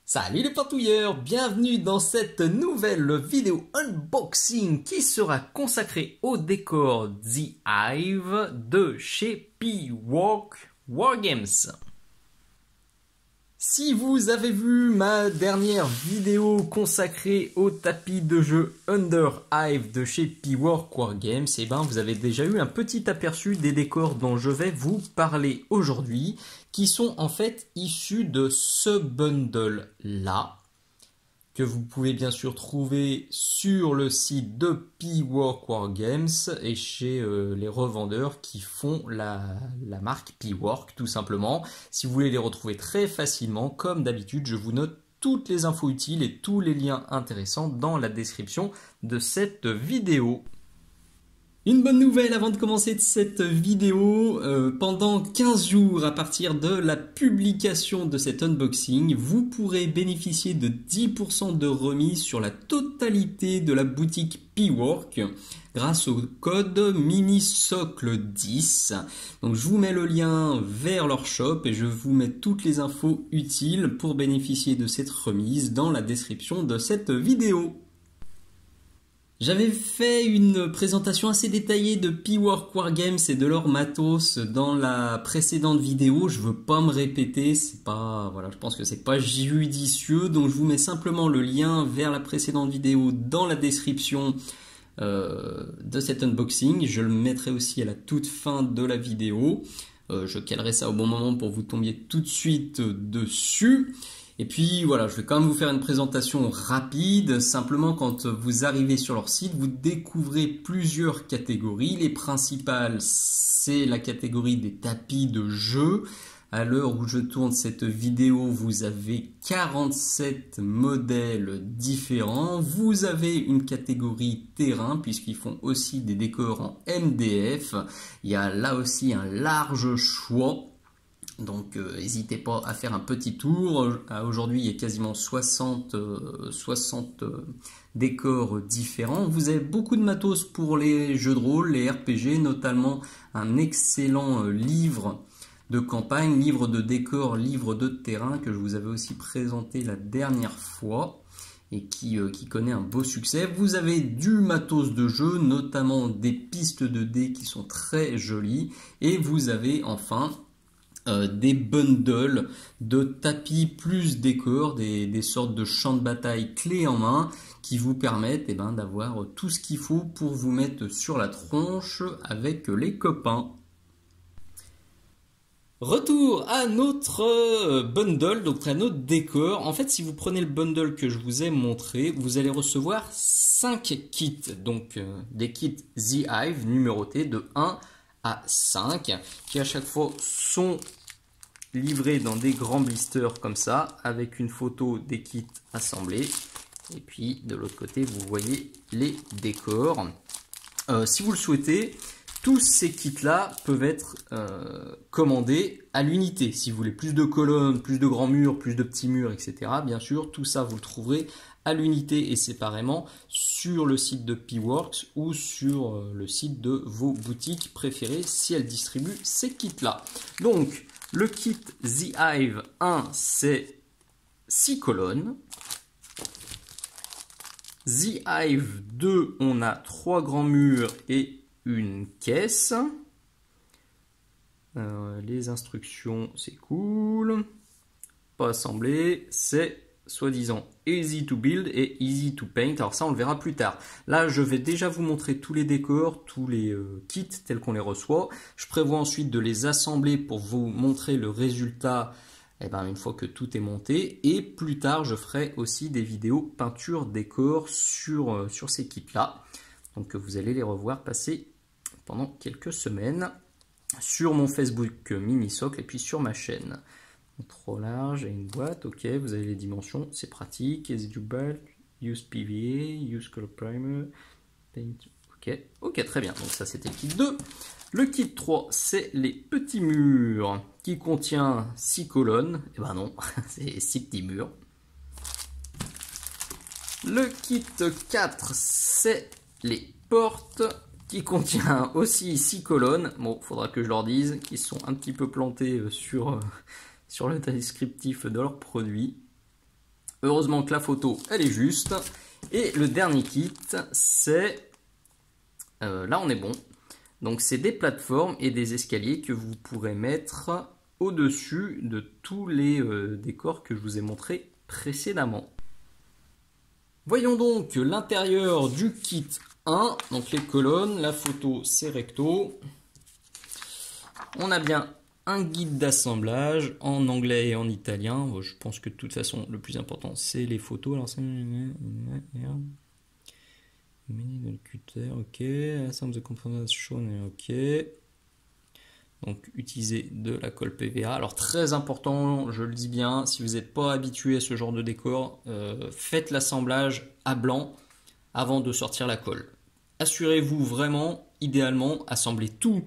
Salut les patouilleurs, bienvenue dans cette nouvelle vidéo unboxing qui sera consacrée au décor The Hive de chez P-Work Wargames. Si vous avez vu ma dernière vidéo consacrée au tapis de jeu Under Hive de chez P-Work Wargames, vous avez déjà eu un petit aperçu des décors dont je vais vous parler aujourd'hui, qui sont en fait issus de ce bundle là, que vous pouvez bien sûr trouver sur le site de P-Work Wargames et chez les revendeurs qui font la marque P-Work tout simplement. Si vous voulez les retrouver très facilement, comme d'habitude, je vous note toutes les infos utiles et tous les liens intéressants dans la description de cette vidéo. Une bonne nouvelle avant de commencer cette vidéo, pendant 15 jours à partir de la publication de cet unboxing, vous pourrez bénéficier de 10% de remise sur la totalité de la boutique P-Work grâce au code MINISOCLE10. Donc je vous mets le lien vers leur shop et je vous mets toutes les infos utiles pour bénéficier de cette remise dans la description de cette vidéo. J'avais fait une présentation assez détaillée de P-Work Wargames et de leur matos dans la précédente vidéo. Je veux pas me répéter, c'est pas, voilà, je pense que c'est pas judicieux, donc je vous mets simplement le lien vers la précédente vidéo dans la description de cet unboxing. Je le mettrai aussi à la toute fin de la vidéo. Je calerai ça au bon moment pour vous tombiez tout de suite dessus. Et puis voilà, je vais quand même vous faire une présentation rapide. Simplement, quand vous arrivez sur leur site, vous découvrez plusieurs catégories. Les principales, c'est la catégorie des tapis de jeu. À l'heure où je tourne cette vidéo, vous avez 47 modèles différents. Vous avez une catégorie terrain, puisqu'ils font aussi des décors en MDF. Il y a là aussi un large choix. Donc n'hésitez pas à faire un petit tour. Aujourd'hui il y a quasiment 60 décors différents. Vous avez beaucoup de matos pour les jeux de rôle, les RPG, notamment un excellent livre de campagne, livre de décor, livre de terrain que je vous avais aussi présenté la dernière fois et qui connaît un beau succès. Vous avez du matos de jeu, notamment des pistes de dés qui sont très jolies, et vous avez enfin des bundles de tapis plus décors, des sortes de champs de bataille clés en main qui vous permettent d'avoir tout ce qu'il faut pour vous mettre sur la tronche avec les copains. Retour à notre bundle, donc à notre décor. En fait, si vous prenez le bundle que je vous ai montré, vous allez recevoir 5 kits, donc des kits The Hive numérotés de 1 à 5, qui à chaque fois sont livrés dans des grands blisters comme ça, avec une photo des kits assemblés. Et puis de l'autre côté, vous voyez les décors. Si vous le souhaitez, tous ces kits-là peuvent être commandés à l'unité. Si vous voulez plus de colonnes, plus de grands murs, plus de petits murs, etc. Bien sûr, tout ça, vous le trouverez à l'unité et séparément sur le site de P-Works ou sur le site de vos boutiques préférées si elles distribuent ces kits-là. Donc, le kit The Hive 1, c'est 6 colonnes. The Hive 2, on a 3 grands murs et une caisse. Les instructions, c'est cool. Pas assemblé, c'est soi-disant easy to build et easy to paint. Alors ça, on le verra plus tard. Là, je vais déjà vous montrer tous les décors, tous les kits tels qu'on les reçoit. Je prévois ensuite de les assembler pour vous montrer le résultat une fois que tout est monté. Et plus tard, je ferai aussi des vidéos peinture décor sur ces kits-là. Donc vous allez les revoir passer pendant quelques semaines sur mon Facebook Minisocle et puis sur ma chaîne. Trop large et une boîte, ok, vous avez les dimensions, c'est pratique. Is you bulk, use PVA, use color primer, paint, ok, très bien. Donc ça c'était le kit 2. Le kit 3, c'est les petits murs qui contient 6 colonnes. Et non, c'est 6 petits murs. Le kit 4, c'est les portes qui contient aussi 6 colonnes. Bon, faudra que je leur dise qu'ils sont un petit peu plantés sur le descriptif de leurs produits. Heureusement que la photo, elle est juste. Et le dernier kit, c'est... là, on est bon. Donc, c'est des plateformes et des escaliers que vous pourrez mettre au-dessus de tous les décors que je vous ai montrés précédemment. Voyons donc l'intérieur du kit 1. Donc, les colonnes, la photo, c'est recto. On a bien un guide d'assemblage en anglais et en italien. Je pense que de toute façon, le plus important, c'est les photos. Alors, c'est... cutter, ok. Some of the components shown, ok. Donc, utiliser de la colle PVA. Alors, très important, je le dis bien, si vous n'êtes pas habitué à ce genre de décor, faites l'assemblage à blanc avant de sortir la colle. Assurez-vous vraiment, idéalement, assembler tout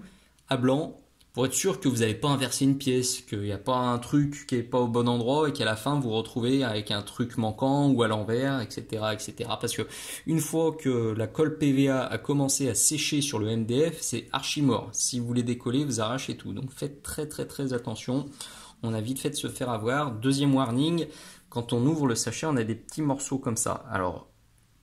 à blanc pour être sûr que vous n'avez pas inversé une pièce, qu'il n'y a pas un truc qui n'est pas au bon endroit et qu'à la fin vous vous retrouvez avec un truc manquant ou à l'envers, etc., etc. Parce que une fois que la colle PVA a commencé à sécher sur le MDF, c'est archi mort. Si vous voulez décoller, vous arrachez tout. Donc faites très très très attention. On a vite fait de se faire avoir. Deuxième warning, quand on ouvre le sachet, on a des petits morceaux comme ça. Alors,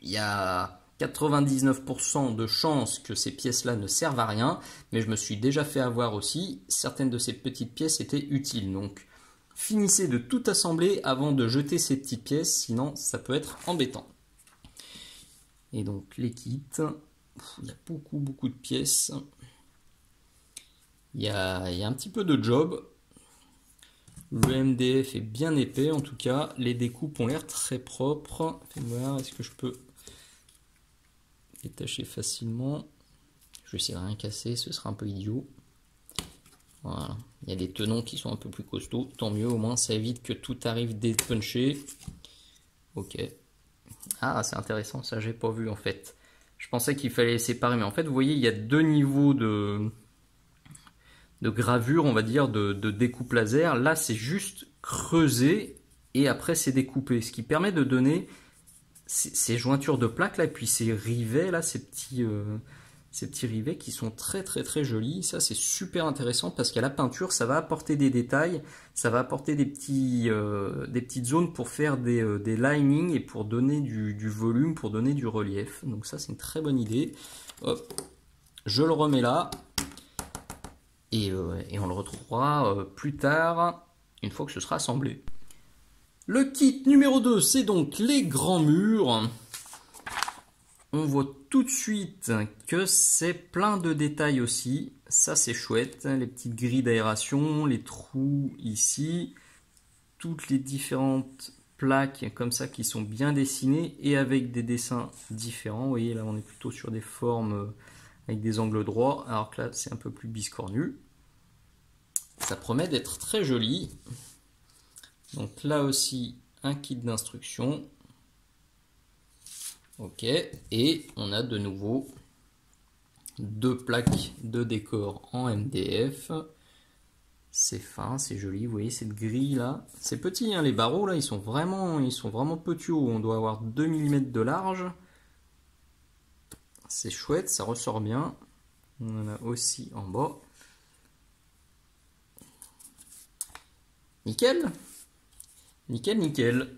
il y a 99% de chances que ces pièces-là ne servent à rien, mais je me suis déjà fait avoir aussi. Certaines de ces petites pièces étaient utiles. Donc, finissez de tout assembler avant de jeter ces petites pièces, sinon ça peut être embêtant. Et donc, les kits, il y a beaucoup de pièces. Il y a un petit peu de job. Le MDF est bien épais, en tout cas. Les découpes ont l'air très propres. Faites-moi voir, est-ce que je peux détacher facilement? Je vais essayer de rien casser, ce sera un peu idiot. Voilà, il y a des tenons qui sont un peu plus costauds, tant mieux, au moins ça évite que tout arrive dépunché. Ok. Ah, c'est intéressant, ça j'ai pas vu en fait. Je pensais qu'il fallait les séparer, mais en fait vous voyez il y a deux niveaux de gravure, on va dire, de découpe laser. Là c'est juste creusé et après c'est découpé, ce qui permet de donner ces jointures de plaques là, et puis ces rivets là, ces petits rivets qui sont très jolis. Ça c'est super intéressant parce qu'à la peinture ça va apporter des détails, ça va apporter des petites zones pour faire des linings et pour donner du volume, pour donner du relief. Donc ça c'est une très bonne idée. Hop, je le remets là et on le retrouvera plus tard une fois que ce sera assemblé. Le kit numéro 2, c'est donc les grands murs. On voit tout de suite que c'est plein de détails aussi. Ça, c'est chouette. Les petites grilles d'aération, les trous ici. Toutes les différentes plaques comme ça qui sont bien dessinées et avec des dessins différents. Vous voyez, là, on est plutôt sur des formes avec des angles droits, alors que là, c'est un peu plus biscornu. Ça promet d'être très joli. Donc là aussi, un kit d'instruction. Ok, et on a de nouveau deux plaques de décor en MDF. C'est fin, c'est joli. Vous voyez cette grille là. C'est petit, hein, les barreaux là, ils sont vraiment petits. On doit avoir 2 mm de large. C'est chouette, ça ressort bien. On en a aussi en bas. Nickel. Nickel, nickel.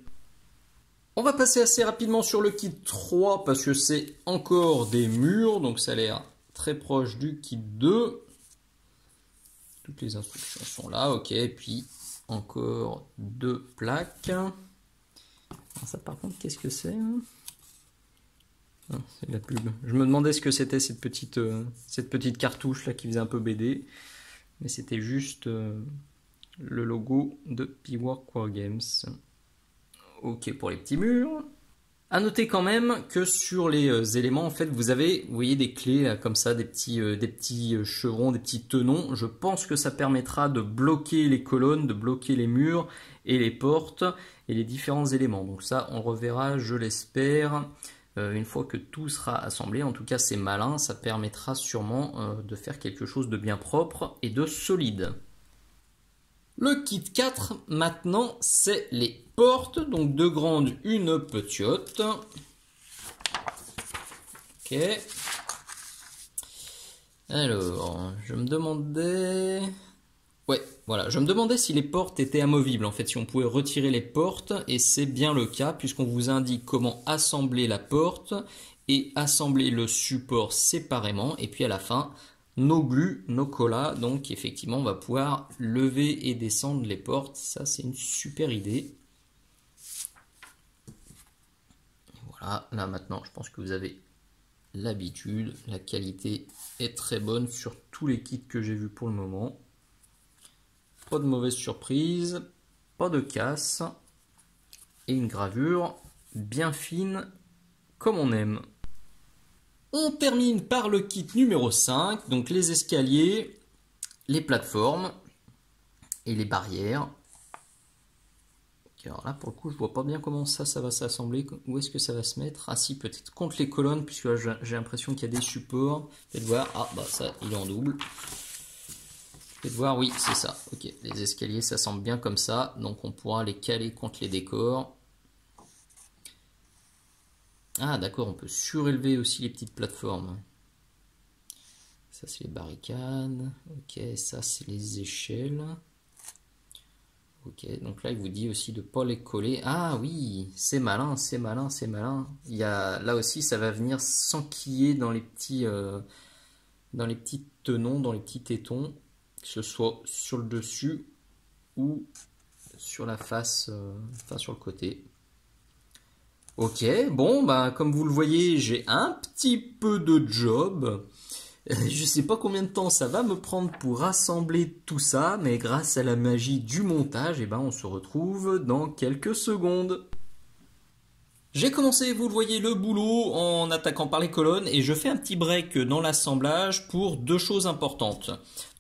On va passer assez rapidement sur le kit 3 parce que c'est encore des murs, donc ça a l'air très proche du kit 2. Toutes les instructions sont là, ok, et puis encore deux plaques. Alors ça par contre, qu'est-ce que c'est? Ah, c'est la pub. Je me demandais ce que c'était cette petite cartouche là qui faisait un peu BD, mais c'était juste le logo de P-Work Wargames. Ok pour les petits murs. À noter quand même que sur les éléments, en fait, vous voyez des clés là, comme ça, des petits chevrons, des petits tenons. Je pense que ça permettra de bloquer les colonnes, de bloquer les murs et les portes et les différents éléments. Donc ça, on reverra, je l'espère, une fois que tout sera assemblé. En tout cas, c'est malin, ça permettra sûrement de faire quelque chose de bien propre et de solide. Le kit 4, maintenant, c'est les portes. Donc, deux grandes, une petite. Ok. Alors, je me demandais... Ouais, voilà, je me demandais si les portes étaient amovibles, en fait, si on pouvait retirer les portes, et c'est bien le cas, puisqu'on vous indique comment assembler la porte et assembler le support séparément, et puis à la fin, nos glues, nos colas, donc effectivement, on va pouvoir lever et descendre les portes, ça c'est une super idée. Voilà, là maintenant, je pense que vous avez l'habitude, la qualité est très bonne sur tous les kits que j'ai vus pour le moment. Pas de mauvaise surprise, pas de casse et une gravure bien fine comme on aime. On termine par le kit numéro 5, donc les escaliers, les plateformes et les barrières. Alors là pour le coup je vois pas bien comment ça va s'assembler, où est-ce que ça va se mettre. Ah si, peut-être contre les colonnes, puisque là j'ai l'impression qu'il y a des supports. Peut-être voir, ah bah ça il est en double. Peut-être voir, oui c'est ça, ok, les escaliers s'assemblent bien comme ça, donc on pourra les caler contre les décors. Ah d'accord, on peut surélever aussi les petites plateformes. Ça c'est les barricades, ok, ça c'est les échelles. Ok, donc là il vous dit aussi de ne pas les coller. Ah oui, c'est malin, c'est malin, c'est malin. Il y a, là aussi ça va venir s'enquiller dans les petits tenons, dans les petits tétons, que ce soit sur le dessus ou sur la face, enfin sur le côté. Ok, bon, bah, comme vous le voyez, j'ai un petit peu de job. Je sais pas combien de temps ça va me prendre pour rassembler tout ça, mais grâce à la magie du montage, eh ben, on se retrouve dans quelques secondes. J'ai commencé, vous le voyez, le boulot en attaquant par les colonnes et je fais un petit break dans l'assemblage pour deux choses importantes.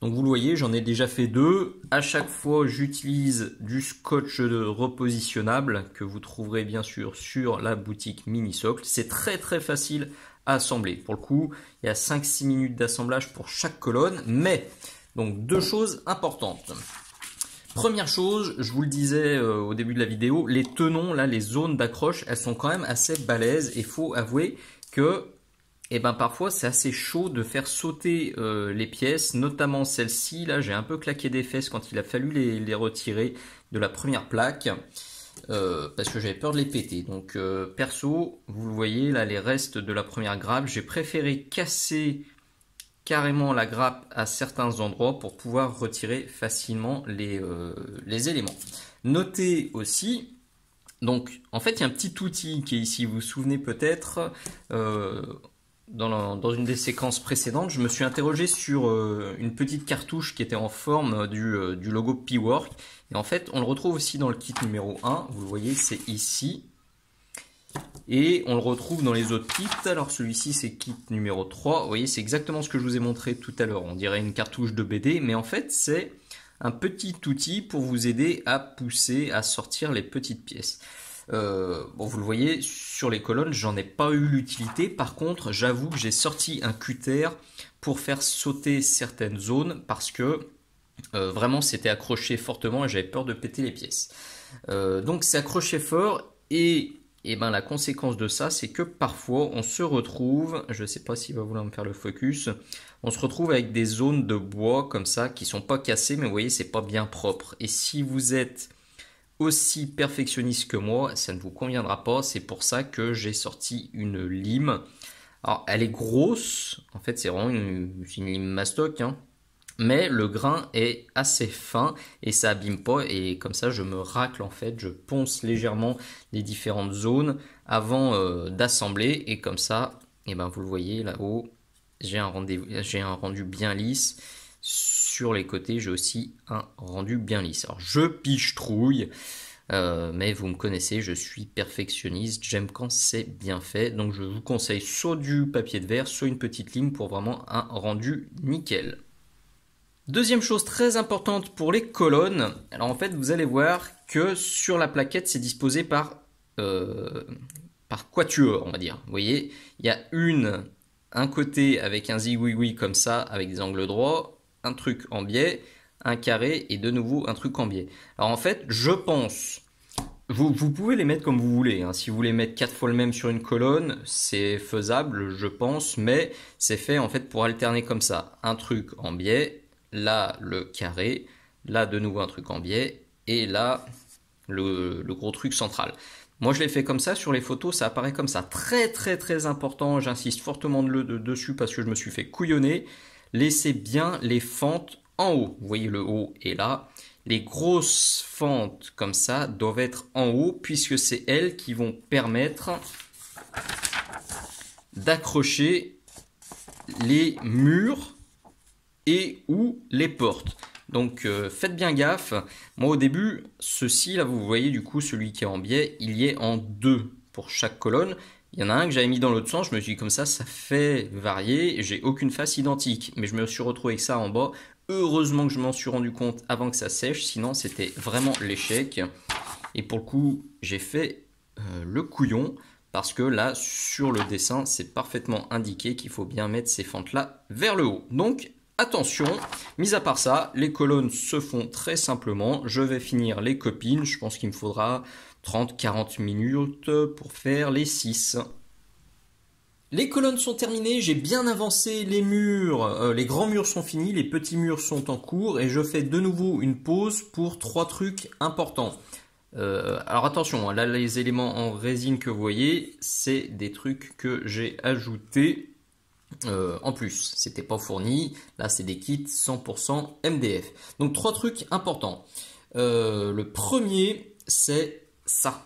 Donc vous le voyez, j'en ai déjà fait deux. À chaque fois, j'utilise du scotch repositionnable que vous trouverez bien sûr sur la boutique Minisocle. C'est très très facile à assembler. Pour le coup, il y a 5-6 minutes d'assemblage pour chaque colonne, mais donc deux choses importantes. Première chose, je vous le disais au début de la vidéo, les tenons, là, les zones d'accroche, elles sont quand même assez balèzes et il faut avouer que parfois c'est assez chaud de faire sauter les pièces, notamment celle-ci. Là, j'ai un peu claqué des fesses quand il a fallu les retirer de la première plaque parce que j'avais peur de les péter. Donc perso, vous le voyez là, les restes de la première grappe, j'ai préféré casser carrément la grappe à certains endroits pour pouvoir retirer facilement les éléments. Notez aussi, donc en fait il y a un petit outil qui est ici, vous vous souvenez peut-être, dans une des séquences précédentes, je me suis interrogé sur une petite cartouche qui était en forme du logo P-Work. Et en fait on le retrouve aussi dans le kit numéro 1, vous le voyez c'est ici. Et on le retrouve dans les autres kits. Alors celui-ci c'est kit numéro 3. Vous voyez c'est exactement ce que je vous ai montré tout à l'heure. On dirait une cartouche de BD. Mais en fait c'est un petit outil pour vous aider à pousser, à sortir les petites pièces. Bon, vous le voyez sur les colonnes j'en ai pas eu l'utilité. Par contre j'avoue que j'ai sorti un cutter pour faire sauter certaines zones. Parce que vraiment c'était accroché fortement et j'avais peur de péter les pièces. Donc c'est accroché fort et la conséquence de ça, c'est que parfois on se retrouve, je ne sais pas s'il va vouloir me faire le focus, on se retrouve avec des zones de bois comme ça qui sont pas cassées, mais vous voyez, c'est pas bien propre. Et si vous êtes aussi perfectionniste que moi, ça ne vous conviendra pas. C'est pour ça que j'ai sorti une lime. Alors, elle est grosse, en fait, c'est vraiment une lime mastoc, hein. Mais le grain est assez fin et ça abîme pas et comme ça je me racle en fait, je ponce légèrement les différentes zones avant d'assembler et comme ça, vous le voyez là-haut, j'ai un rendu bien lisse. Sur les côtés j'ai aussi un rendu bien lisse. Alors je piche-trouille, mais vous me connaissez, je suis perfectionniste, j'aime quand c'est bien fait. Donc je vous conseille soit du papier de verre, soit une petite ligne pour vraiment un rendu nickel. Deuxième chose très importante pour les colonnes, alors en fait vous allez voir que sur la plaquette c'est disposé par quatuor on va dire. Vous voyez, il y a un côté avec un zigouigoui comme ça avec des angles droits, un truc en biais, un carré et de nouveau un truc en biais. Alors en fait je pense, vous pouvez les mettre comme vous voulez, hein. Si vous voulez mettre 4 fois le même sur une colonne, c'est faisable je pense, mais c'est fait en fait pour alterner comme ça, un truc en biais, là le carré, Là, de nouveau un truc en biais. Et là, le gros truc central. Moi, je l'ai fait comme ça. Sur les photos, ça apparaît comme ça. Très, très, très important. J'insiste fortement dessus parce que je me suis fait couillonner. Laissez bien les fentes en haut. Vous voyez, le haut est là. Les grosses fentes comme ça doivent être en haut puisque c'est elles qui vont permettre d'accrocher les murs et ou les portes. Donc faites bien gaffe. Moi au début, ceci là, vous voyez du coup celui qui est en biais, il y est en deux pour chaque colonne. Il y en a un que j'avais mis dans l'autre sens, je me suis dit comme ça fait varier. J'ai aucune face identique, mais je me suis retrouvé avec ça en bas. Heureusement que je m'en suis rendu compte avant que ça sèche, sinon c'était vraiment l'échec. Et pour le coup, j'ai fait le couillon. Parce que là, sur le dessin, c'est parfaitement indiqué qu'il faut bien mettre ces fentes-là vers le haut. Donc, attention, mis à part ça, les colonnes se font très simplement. Je vais finir les copines. Je pense qu'il me faudra 30-40 minutes pour faire les 6. Les colonnes sont terminées, j'ai bien avancé les murs. Les grands murs sont finis, les petits murs sont en cours. Et je fais de nouveau une pause pour 3 trucs importants. Alors attention, là les éléments en résine que vous voyez, c'est des trucs que j'ai ajoutés en plus. C'était pas fourni, là c'est des kits 100% MDF. Donc 3 trucs importants. Le premier, c'est ça.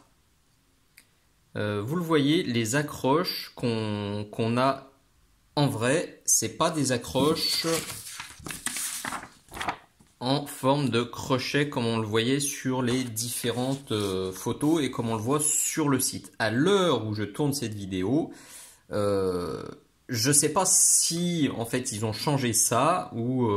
Vous le voyez, les accroches qu'on a en vrai, c'est pas des accroches en forme de crochet comme on le voyait sur les différentes photos et comme on le voit sur le site. À l'heure où je tourne cette vidéo, je ne sais pas si en fait ils ont changé ça ou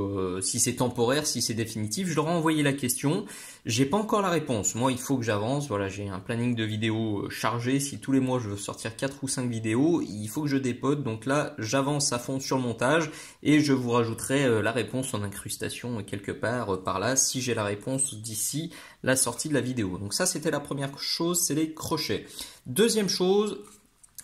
si c'est temporaire, si c'est définitif. Je leur ai envoyé la question. J'ai pas encore la réponse. Moi, il faut que j'avance. Voilà, j'ai un planning de vidéos chargé. Si tous les mois je veux sortir 4 ou 5 vidéos, il faut que je dépote. Donc là, j'avance à fond sur le montage et je vous rajouterai la réponse en incrustation quelque part par là si j'ai la réponse d'ici la sortie de la vidéo. Donc ça, c'était la première chose, c'est les crochets. Deuxième chose,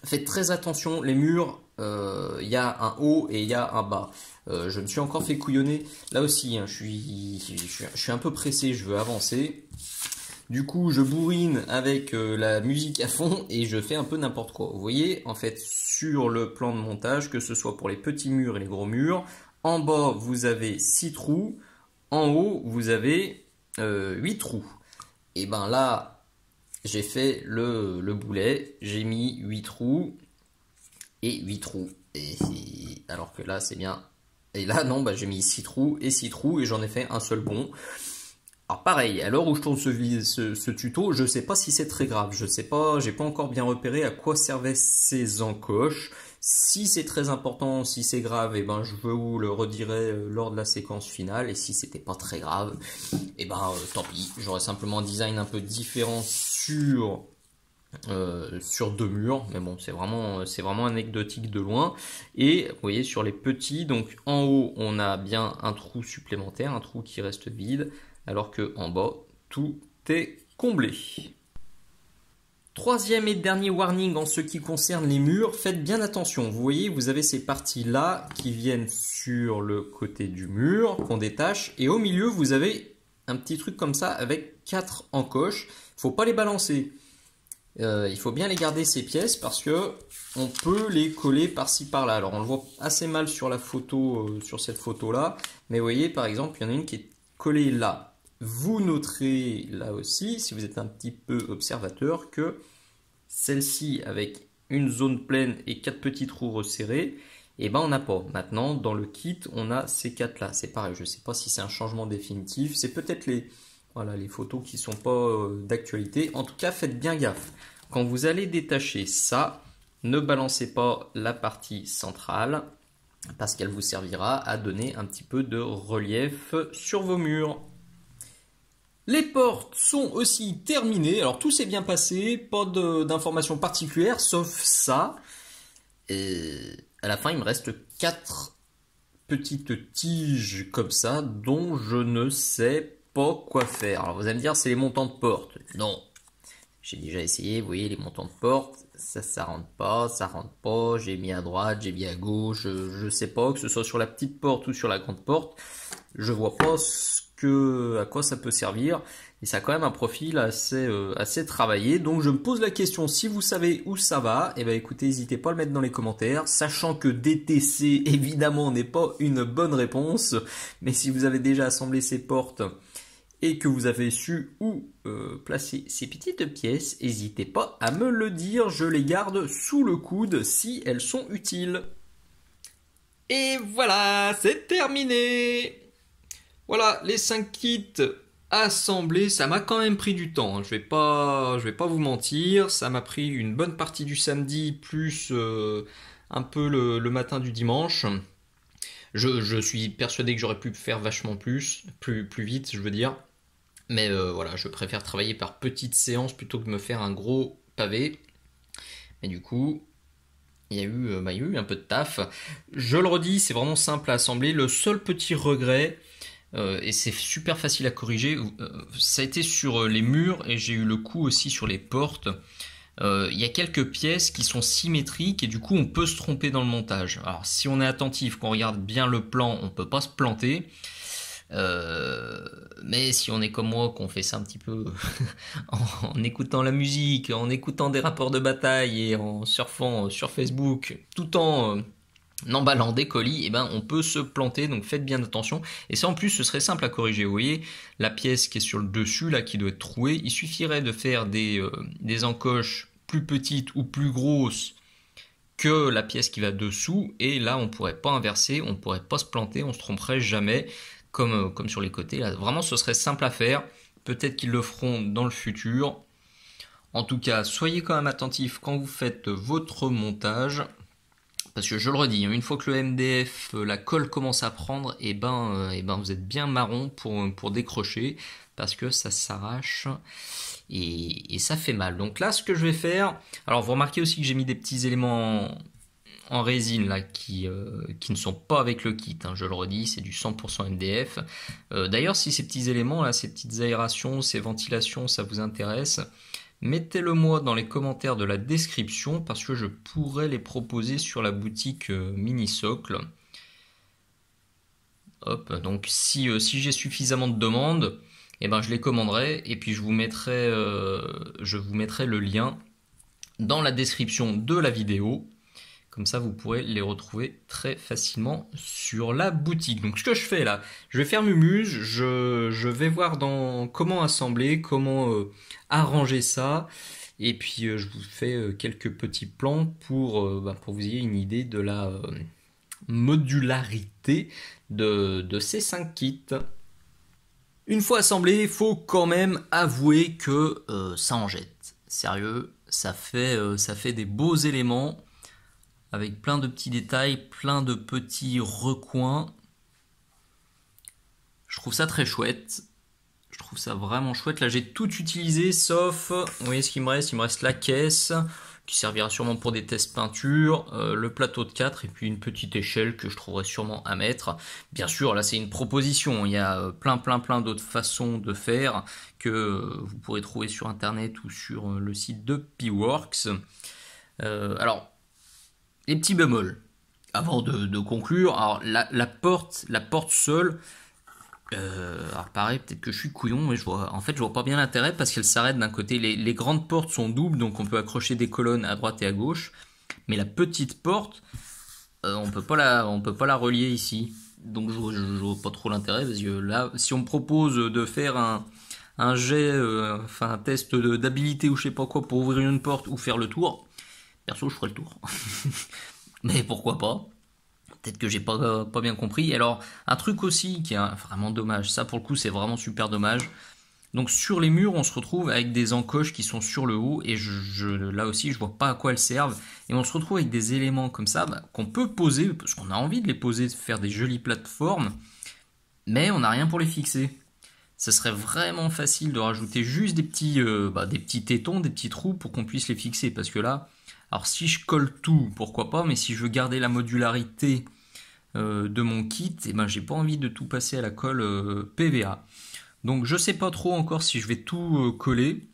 faites très attention, les murs, il y a un haut et il y a un bas. Je me suis encore fait couillonner. Là aussi, hein, je suis un peu pressé, je veux avancer. Du coup, je bourrine avec la musique à fond et je fais un peu n'importe quoi. Vous voyez, en fait, sur le plan de montage, que ce soit pour les petits murs et les gros murs, en bas, vous avez 6 trous. En haut, vous avez 8 trous. Et ben là, j'ai fait le boulet. J'ai mis 8 trous et 8 trous. Alors que là, c'est bien. Et là, non, bah, j'ai mis 6 trous et 6 trous et j'en ai fait un seul bon. Alors pareil, à l'heure où je tourne ce tuto, je ne sais pas si c'est très grave. Je sais pas, j'ai pas encore bien repéré à quoi servaient ces encoches. Si c'est très important, si c'est grave, et ben je vous le redirai lors de la séquence finale. Et si c'était pas très grave, et ben tant pis. J'aurais simplement un design un peu différent sur 2 murs, mais bon, c'est vraiment anecdotique de loin. Et vous voyez sur les petits, donc en haut on a bien un trou supplémentaire, un trou qui reste vide, alors que en bas tout est comblé. Troisième et dernier warning en ce qui concerne les murs, faites bien attention. Vous voyez, vous avez ces parties là qui viennent sur le côté du mur qu'on détache, et au milieu vous avez un petit truc comme ça avec 4 encoches. Il ne faut pas les balancer. Il faut bien les garder ces pièces parce que on peut les coller par-ci par-là. Alors on le voit assez mal sur la photo, sur cette photo là, mais vous voyez par exemple il y en a une qui est collée là. Vous noterez là aussi, si vous êtes un petit peu observateur, que celle-ci avec une zone pleine et 4 petits trous resserrés, et ben on n'a pas. Maintenant dans le kit on a ces 4 là. C'est pareil, je ne sais pas si c'est un changement définitif, c'est peut-être les photos qui ne sont pas d'actualité. En tout cas, faites bien gaffe. Quand vous allez détacher ça, ne balancez pas la partie centrale parce qu'elle vous servira à donner un petit peu de relief sur vos murs. Les portes sont aussi terminées. Alors tout s'est bien passé, pas d'informations particulières sauf ça. Et à la fin, il me reste 4 petites tiges comme ça dont je ne sais pas quoi faire. Alors vous allez me dire c'est les montants de porte. Non, j'ai déjà essayé, vous voyez les montants de porte, ça rentre pas, j'ai mis à droite, j'ai mis à gauche, je sais pas, que ce soit sur la petite porte ou sur la grande porte, je vois pas ce à quoi ça peut servir. Et ça a quand même un profil assez travaillé. Donc je me pose la question, si vous savez où ça va, eh ben écoutez, n'hésitez pas à le mettre dans les commentaires. Sachant que DTC, évidemment, n'est pas une bonne réponse. Mais si vous avez déjà assemblé ces portes et que vous avez su où placer ces petites pièces, n'hésitez pas à me le dire. Je les garde sous le coude si elles sont utiles. Et voilà, c'est terminé. Voilà, les 5 kits assemblés, ça m'a quand même pris du temps. Je vais pas vous mentir, ça m'a pris une bonne partie du samedi, plus un peu le matin du dimanche. Je suis persuadé que j'aurais pu faire vachement plus vite, je veux dire. Mais voilà, je préfère travailler par petites séances plutôt que de me faire un gros pavé. Mais du coup, il y a eu un peu de taf. Je le redis, c'est vraiment simple à assembler. Le seul petit regret, et c'est super facile à corriger, ça a été sur les murs et j'ai eu le coup aussi sur les portes. Il y a quelques pièces qui sont symétriques et du coup on peut se tromper dans le montage. Alors si on est attentif, qu'on regarde bien le plan, on peut pas se planter. Mais si on est comme moi, qu'on fait ça un petit peu en écoutant la musique, en écoutant des rapports de bataille et en surfant sur Facebook, tout en emballant des colis, eh ben on peut se planter, donc faites bien attention. Et ça en plus ce serait simple à corriger. Vous voyez la pièce qui est sur le dessus là, qui doit être trouée, il suffirait de faire des encoches plus petites ou plus grosses que la pièce qui va dessous, et là on pourrait pas inverser, on pourrait pas se planter, on se tromperait jamais. Comme sur les côtés, là, vraiment ce serait simple à faire, peut-être qu'ils le feront dans le futur. En tout cas, soyez quand même attentifs quand vous faites votre montage, parce que je le redis, une fois que le MDF, la colle commence à prendre, et ben vous êtes bien marron pour décrocher, parce que ça s'arrache et ça fait mal. Donc là, ce que je vais faire, alors vous remarquez aussi que j'ai mis des petits éléments en résine là qui ne sont pas avec le kit, hein, je le redis, c'est du 100% MDF. D'ailleurs, si ces petits éléments là, ces petites aérations, ces ventilations, ça vous intéresse, mettez-le moi dans les commentaires de la description, parce que je pourrais les proposer sur la boutique Mini Socle. Hop, donc si j'ai suffisamment de demandes, eh ben je les commanderai et puis je vous mettrai le lien dans la description de la vidéo. Comme ça, vous pourrez les retrouver très facilement sur la boutique. Donc, ce que je fais là, je vais faire Mumuse, je vais voir comment assembler, comment arranger ça. Et puis, je vous fais quelques petits plans pour vous ayez une idée de la modularité de ces 5 kits. Une fois assemblé, il faut quand même avouer que ça en jette. Sérieux, ça fait des beaux éléments, avec plein de petits détails, plein de petits recoins. Je trouve ça très chouette. Je trouve ça vraiment chouette. Là, j'ai tout utilisé, sauf, vous voyez ce qu'il me reste? Il me reste la caisse, qui servira sûrement pour des tests peinture, le plateau de 4, et puis une petite échelle que je trouverai sûrement à mettre. Bien sûr, là, c'est une proposition. Il y a plein d'autres façons de faire que vous pourrez trouver sur Internet ou sur le site de Piworks. Alors, les petits bémols, avant de conclure, alors la porte seule, alors pareil, peut-être que je suis couillon, mais je vois pas bien l'intérêt, parce qu'elle s'arrête d'un côté. Les grandes portes sont doubles, donc on peut accrocher des colonnes à droite et à gauche, mais la petite porte, on peut pas la relier ici, donc je vois pas trop l'intérêt, parce que là, si on me propose de faire un jet, un test d'habilité ou je sais pas quoi pour ouvrir une porte ou faire le tour, perso, je ferai le tour. Mais pourquoi pas? Peut-être que j'ai pas bien compris. Alors, un truc aussi qui est vraiment dommage. Ça, pour le coup, c'est vraiment super dommage. Donc, sur les murs, on se retrouve avec des encoches qui sont sur le haut. Et là aussi, je vois pas à quoi elles servent. Et on se retrouve avec des éléments comme ça qu'on peut poser, parce qu'on a envie de les poser, de faire des jolies plateformes. Mais on n'a rien pour les fixer. Ce serait vraiment facile de rajouter juste des petits tétons, des petits trous pour qu'on puisse les fixer. Parce que là, alors si je colle tout, pourquoi pas, mais si je veux garder la modularité de mon kit, eh ben, j'ai pas envie de tout passer à la colle PVA. Donc je sais pas trop encore si je vais tout coller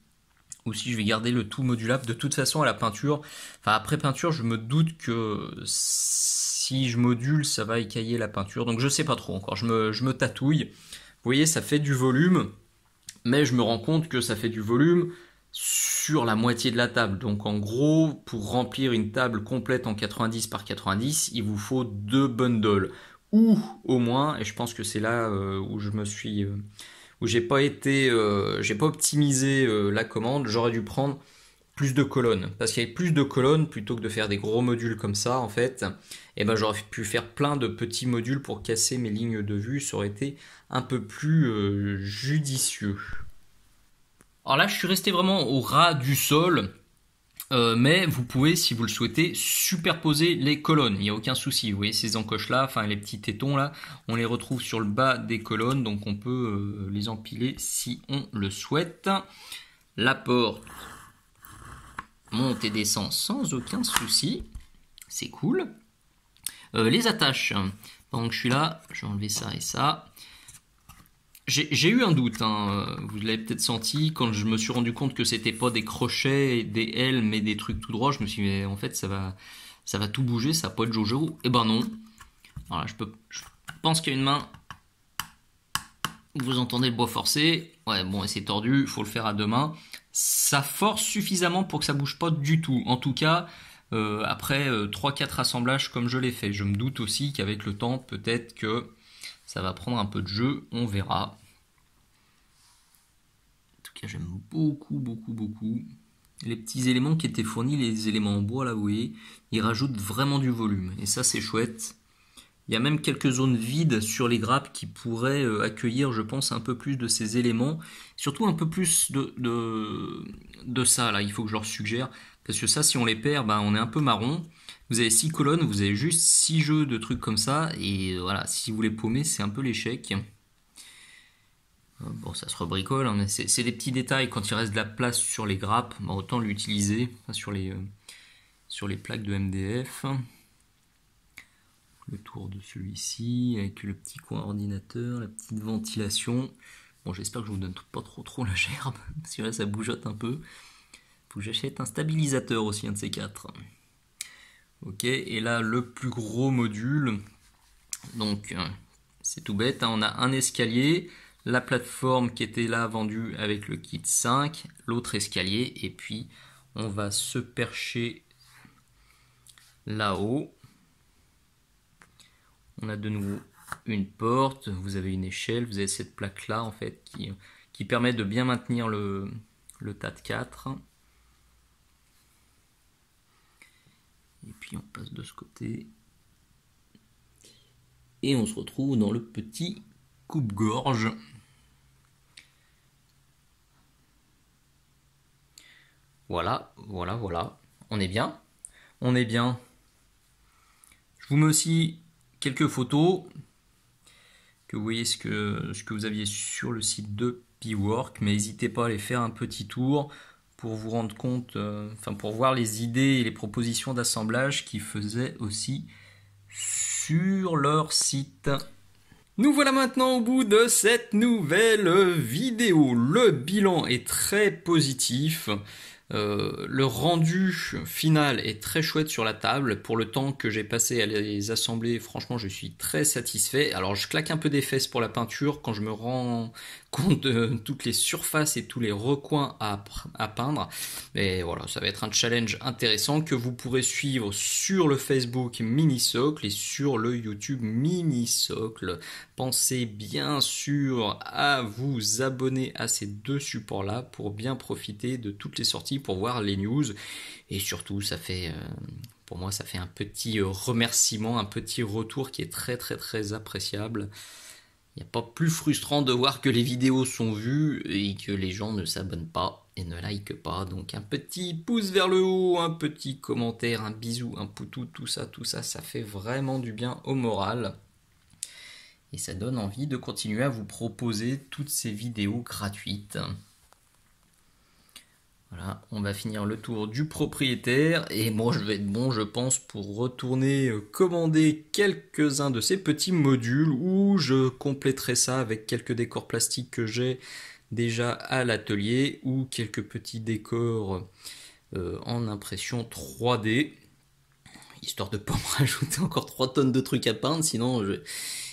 ou si je vais garder le tout modulable. De toute façon, à la peinture, après peinture, je me doute que si je module, ça va écailler la peinture. Donc je sais pas trop encore, je me tatouille. voyez, ça fait du volume, mais je me rends compte que ça fait du volume sur la moitié de la table. Donc en gros, pour remplir une table complète en 90 par 90, il vous faut 2 bundles. Ou au moins, et je pense que c'est là où je me suis... où j'ai pas optimisé la commande, j'aurais dû prendre plus de colonnes. Parce qu'il y avait plus de colonnes, plutôt que de faire des gros modules comme ça, en fait, et ben j'aurais pu faire plein de petits modules pour casser mes lignes de vue. Ça aurait été un peu plus judicieux. Alors là, je suis resté vraiment au ras du sol. Mais vous pouvez, si vous le souhaitez, superposer les colonnes. Il n'y a aucun souci. Vous voyez ces encoches là, enfin les petits tétons là, on les retrouve sur le bas des colonnes, donc on peut les empiler si on le souhaite. La porte monte et descend sans aucun souci. C'est cool. Les attaches. Pendant que je suis là, je vais enlever ça et ça. J'ai eu un doute, hein. Vous l'avez peut-être senti, quand je me suis rendu compte que c'était pas des crochets, des ailes, mais des trucs tout droits, je me suis dit, mais en fait, ça va tout bouger, ça va pas être Jojo. Eh ben non. Voilà, je pense qu'il y a une main. Vous entendez le bois forcé. Ouais, bon, c'est tordu, il faut le faire à deux mains. Ça force suffisamment pour que ça bouge pas du tout. En tout cas, après 3-4 assemblages comme je l'ai fait. Je me doute aussi qu'avec le temps, peut-être que ça va prendre un peu de jeu, on verra. En tout cas, j'aime beaucoup, beaucoup, beaucoup. Les petits éléments qui étaient fournis, les éléments en bois, là, vous voyez, ils rajoutent vraiment du volume. Et ça, c'est chouette. Il y a même quelques zones vides sur les grappes qui pourraient accueillir, je pense, un peu plus de ces éléments. Surtout un peu plus de ça, là, il faut que je leur suggère. Parce que ça, si on les perd, ben, on est un peu marron. Vous avez 6 colonnes, vous avez juste 6 jeux de trucs comme ça. Et voilà, si vous les paumez, c'est un peu l'échec. Bon, ça se rebricole, hein, mais c'est des petits détails. Quand il reste de la place sur les grappes, ben, autant l'utiliser, sur les plaques de MDF. Le tour de celui-ci, avec le petit coin ordinateur, la petite ventilation. Bon, j'espère que je vous donne pas trop la gerbe, parce que là, ça bougeote un peu. Faut que j'achète un stabilisateur aussi, un de ces quatre. Ok, et là, le plus gros module. Donc, c'est tout bête, hein, on a un escalier, la plateforme qui était là vendue avec le kit 5, l'autre escalier, et puis on va se percher là-haut. On a de nouveau une porte, vous avez une échelle, vous avez cette plaque là en fait qui permet de bien maintenir le tas de 4. Et puis on passe de ce côté. Et on se retrouve dans le petit coupe-gorge. Voilà. On est bien. On est bien. Je vous mets aussi quelques photos que vous voyez ce que vous aviez sur le site de Piwork, mais n'hésitez pas à aller faire un petit tour pour vous rendre compte, pour voir les idées et les propositions d'assemblage qu'ils faisaient aussi sur leur site. Nous voilà maintenant au bout de cette nouvelle vidéo. Le bilan est très positif. Le rendu final est très chouette sur la table. Pour le temps que j'ai passé à les assembler, franchement, je suis très satisfait. Alors, je claque un peu des fesses pour la peinture quand je me rends compte de toutes les surfaces et tous les recoins à peindre. Mais voilà, ça va être un challenge intéressant que vous pourrez suivre sur le Facebook Mini-Socle et sur le YouTube Mini-Socle. Pensez bien sûr à vous abonner à ces deux supports-là pour bien profiter de toutes les sorties, pour voir les news. Et surtout, ça fait, pour moi, ça fait un petit remerciement, un petit retour qui est très très très appréciable. Il n'y a pas plus frustrant de voir que les vidéos sont vues et que les gens ne s'abonnent pas et ne likent pas. Donc un petit pouce vers le haut, un petit commentaire, un bisou, un poutou, tout ça, ça fait vraiment du bien au moral. Et ça donne envie de continuer à vous proposer toutes ces vidéos gratuites. Voilà, on va finir le tour du propriétaire et moi je vais être bon, je pense, pour retourner commander quelques-uns de ces petits modules où je compléterai ça avec quelques décors plastiques que j'ai déjà à l'atelier ou quelques petits décors en impression 3D, histoire de ne pas me rajouter encore 3 tonnes de trucs à peindre, sinon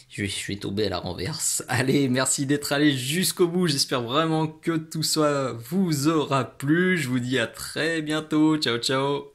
Je vais tomber à la renverse. Allez, merci d'être allé jusqu'au bout. J'espère vraiment que tout ça vous aura plu. Je vous dis à très bientôt. Ciao, ciao.